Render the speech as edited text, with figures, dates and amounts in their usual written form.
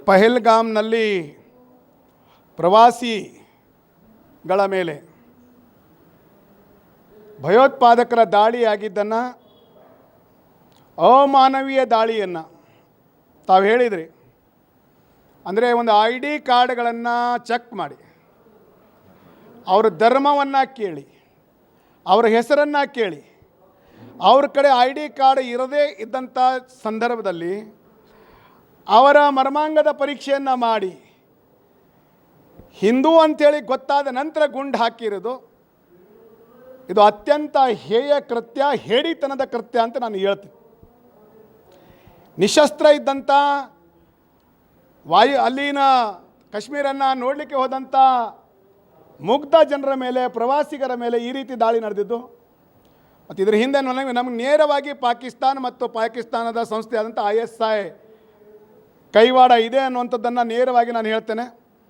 ಪಹಲ್ಗಾಮ್ನಲ್ಲಿ ಪ್ರವಾಸಿಗಳ ಮೇಲೆ ಭಯೋತ್ಪಾದಕರ ದಾಳಿಯಾಗಿದ್ದನ್ನು ಅಮಾನವೀಯ ದಾಳಿಯನ್ನು ತಾವು ಹೇಳಿದ್ರಿ. ಅಂದರೆ ಒಂದು ID ಕಾರ್ಡ್ಗಳನ್ನು ಚೆಕ್ ಮಾಡಿ, ಅವರ ಧರ್ಮವನ್ನು ಕೇಳಿ, ಅವರ ಹೆಸರನ್ನು ಕೇಳಿ, ಅವ್ರ ಕಡೆ ID ಕಾರ್ಡ್ ಇರದೇ ಇದ್ದಂಥ ಸಂದರ್ಭದಲ್ಲಿ ಅವರ ಮರ್ಮಾಂಗದ ಪರೀಕ್ಷೆಯನ್ನು ಮಾಡಿ ಹಿಂದೂ ಅಂಥೇಳಿ ಗೊತ್ತಾದ ನಂತರ ಗುಂಡು ಹಾಕಿರೋದು ಇದು ಅತ್ಯಂತ ಹೇಯ ಕೃತ್ಯ, ಹೇಡಿತನದ ಕೃತ್ಯ ಅಂತ ನಾನು ಹೇಳ್ತೀನಿ. ನಿಶಸ್ತ್ರ ಇದ್ದಂಥ ಅಲ್ಲಿನ ಕಾಶ್ಮೀರನ್ನು ನೋಡಲಿಕ್ಕೆ ಹೋದಂಥ ಮುಗ್ಧ ಜನರ ಮೇಲೆ, ಪ್ರವಾಸಿಗರ ಮೇಲೆ ಈ ರೀತಿ ದಾಳಿ ನಡೆದಿದ್ದು. ಮತ್ತು ಇದರ ಹಿಂದೆ ನಮಗೆ ನೇರವಾಗಿ ಪಾಕಿಸ್ತಾನ ಮತ್ತು ಪಾಕಿಸ್ತಾನದ ಸಂಸ್ಥೆ ಆದಂಥ ISI ಕೈವಾಡ ಇದೆ ಅನ್ನುವಂಥದ್ದನ್ನು ನೇರವಾಗಿ ನಾನು ಹೇಳ್ತೇನೆ.